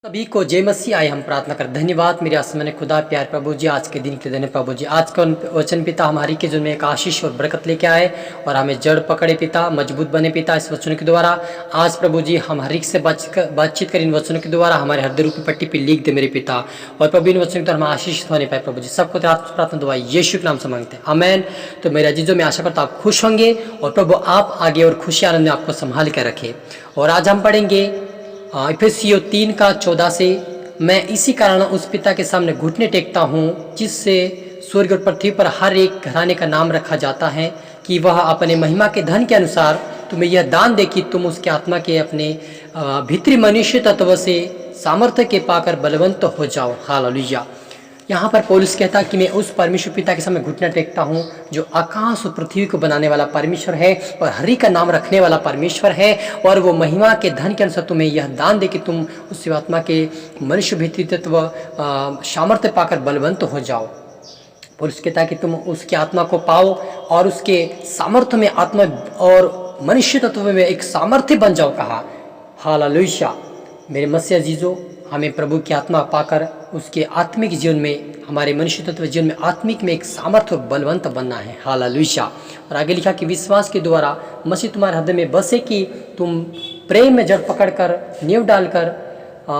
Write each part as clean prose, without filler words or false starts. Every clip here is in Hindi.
सभी को जय मसीह आए हम प्रार्थना कर। धन्यवाद मेरे आसमान खुदा प्यार प्रभु जी, आज के दिन के दिन प्रभु जी, आज का वचन पिता हमारी के जीवन में एक आशीष और बरकत लेके आए और हमें जड़ पकड़े पिता, मजबूत बने पिता इस वचनों के द्वारा। आज प्रभु जी हम हर एक से बातचीत कर इन वचनों के द्वारा हमारे हृदय रूपी पट्टी पर लिख दे मेरे पिता, और प्रभु इन वचनों के द्वारा हम आशीषित होने पाए प्रभु जी। सबको प्रार्थना दुआ यीशु के नाम से मांगते हैं, आमेन। तो मेरे अजीजों में आशा करता आप खुश होंगे और प्रभु आप आगे और खुशी आनंद में आपको संभाल कर रखे। और आज हम पढ़ेंगे इफिसियों 3:14 से, मैं इसी कारण उस पिता के सामने घुटने टेकता हूँ जिससे स्वर्ग और पृथ्वी पर हर एक घराने का नाम रखा जाता है, कि वह अपने महिमा के धन के अनुसार तुम्हें यह दान दे कि तुम उसके आत्मा के अपने भीतरी मनुष्य तत्व से सामर्थ्य के पाकर बलवंत हो जाओ। हालेलुया। यहाँ पर पौलुस कहता है कि मैं उस परमेश्वर पिता के सामने घुटना टेकता हूँ जो आकाश और पृथ्वी को बनाने वाला परमेश्वर है और हरि का नाम रखने वाला परमेश्वर है, और वो महिमा के धन के अनुसार तुम्हें यह दान दे कि तुम उस आत्मा के मनुष्य भीतरी तत्व सामर्थ्य पाकर बलवंत हो जाओ। पौलुस कहता है कि तुम उसकी आत्मा को पाओ और उसके सामर्थ्य में आत्मा और मनुष्य तत्व में एक सामर्थ्य बन जाओ कहा। हालेलुया। मेरे मसीह अजीजों, हमें प्रभु की आत्मा पाकर उसके आत्मिक जीवन में, हमारे मनुष्य तत्व जीवन में आत्मिक में एक सामर्थ्य बलवंत बनना है। हालेलुया। और आगे लिखा कि विश्वास के द्वारा मसीह तुम्हारे हृदय में बसे कि तुम प्रेम में जड़ पकड़कर नींव डालकर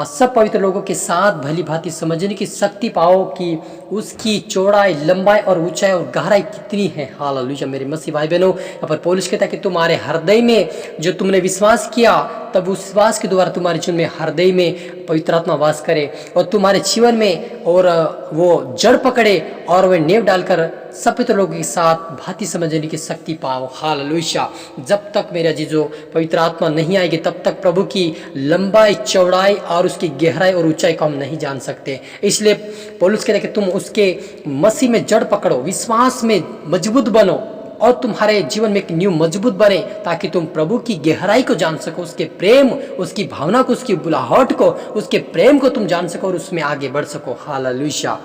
सब पवित्र लोगों के साथ भली भांति समझने की शक्ति पाओ कि उसकी चौड़ाई, लंबाई और ऊंचाई और गहराई कितनी है। हालेलुया। मेरे मसीह भाई बहनों, यहाँ पर पौलुस कहता है कि तुम्हारे हृदय में जो तुमने विश्वास किया, तब उस विश्वास के द्वारा तुम्हारे जीवन में हृदय में पवित्र आत्मा वास करे और तुम्हारे जीवन में और वो जड़ पकड़े और वह नींव डालकर सब पवित्र लोगों के साथ भांति समझने की शक्ति पाओ। हालेलुया। जब तक मेरे अजीजों पवित्र आत्मा नहीं आएगी तब तक प्रभु की लंबाई, चौड़ाई और उसकी गहराई और ऊंचाई को हम नहीं जान सकते। इसलिए पौलुस कहता है कि तुम उसके मसीह में जड़ पकड़ो, विश्वास में मजबूत बनो और तुम्हारे जीवन में एक नींव मजबूत बने, ताकि तुम प्रभु की गहराई को जान सको, उसके प्रेम, उसकी भावना को, उसकी बुलाहट को, उसके प्रेम को तुम जान सको और उसमें आगे बढ़ सको। हालेलुया।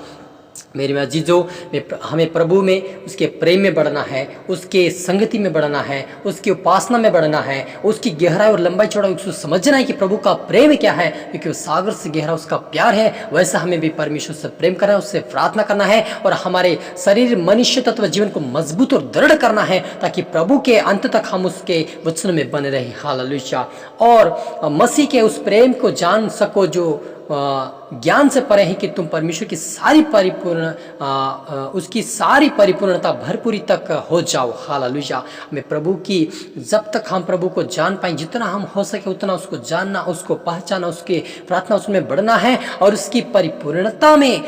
मेरे अजीजों, हमें प्रभु में, उसके प्रेम में बढ़ना है, उसके संगति में बढ़ना है, उसकी उपासना में बढ़ना है, उसकी गहराई और लंबाई चौड़ाई उसको समझना है कि प्रभु का प्रेम क्या है, क्योंकि वो सागर से गहरा उसका प्यार है। वैसा हमें भी परमेश्वर से प्रेम करना है, उससे प्रार्थना करना है और हमारे शरीर, मनुष्य तत्व जीवन को मजबूत और दृढ़ करना है, ताकि प्रभु के अंत तक हम उसके वचन में बने रहे। हालेलुया। और मसीह के उस प्रेम को जान सको जो ज्ञान से परे है, कि तुम परमेश्वर की सारी उसकी सारी परिपूर्णता भरपूरी तक हो जाओ। हालेलुया। हमें प्रभु की, जब तक हम प्रभु को जान पाए, जितना हम हो सके उतना उसको जानना, उसको पहचाना, उसके प्रार्थना उसमें बढ़ना है और उसकी परिपूर्णता में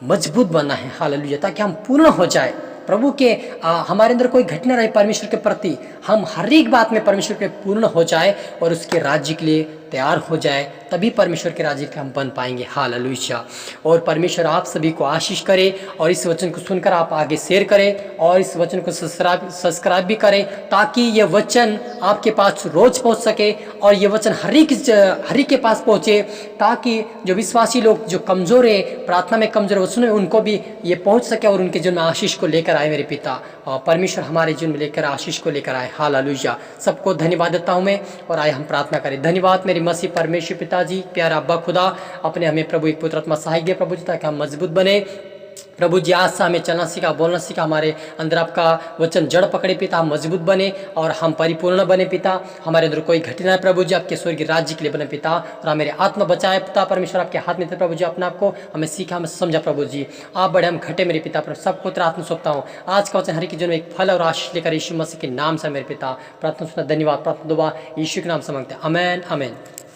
मजबूत बनना है। हालेलुया। ताकि हम पूर्ण हो जाए, प्रभु के हमारे अंदर कोई घटना रहे परमेश्वर के प्रति, हम हर एक बात में परमेश्वर के पूर्ण हो जाए और उसके राज्य के लिए तैयार हो जाए, तभी परमेश्वर के राज्य के हम बन पाएंगे। हालेलुया। और परमेश्वर आप सभी को आशीष करे और इस वचन को सुनकर आप आगे शेयर करें और इस वचन को सब्सक्राइब भी करें, ताकि ये वचन आपके पास रोज पहुंच सके और ये वचन हर एक के पास पहुंचे, ताकि जो विश्वासी लोग जो कमजोर है, प्रार्थना में कमजोर वचन में, उनको भी ये पहुंच सके और उनके जीवन में आशीष को लेकर आए मेरे पिता, और परमेश्वर हमारे जीवन में लेकर आशीष को लेकर आए। हालेलुया। सबको धन्यवाद देता हूँ मैं और आए हम प्रार्थना करें। धन्यवाद मेरे मसीह परमेश्वर पिताजी, प्यारा अब्बा खुदा, अपने हमें प्रभु एक पुत्र आत्मा सहायक दे प्रभु जी, ताकि हम मजबूत बने। प्रभु जी आज से हमें चलना सीखा, बोलना सीखा, हमारे अंदर आपका वचन जड़ पकड़े पिता, हम मजबूत बने और हम परिपूर्ण बने पिता। हमारे अंदर कोई घटना है प्रभु जी, आपके स्वर्गीय राज्य के लिए बने पिता, और हमारे आत्मा बचाए पिता परमेश्वर, आपके हाथ में थे प्रभु जी। अपने आपको हमें सीखा, हमें समझा प्रभु जी, आप बड़े हम घटे मेरे पिता। पर सबको तेरा आत्मा सौंपता हूँ। आज का वचन हर की जीवन में एक फल और आशीष लेकर यीशु मसीह के नाम से मेरे पिता प्रार्थना सुना। धन्यवाद। प्रार्थना दुआ यीशु के नाम से मांगते हैं, आमेन आमेन।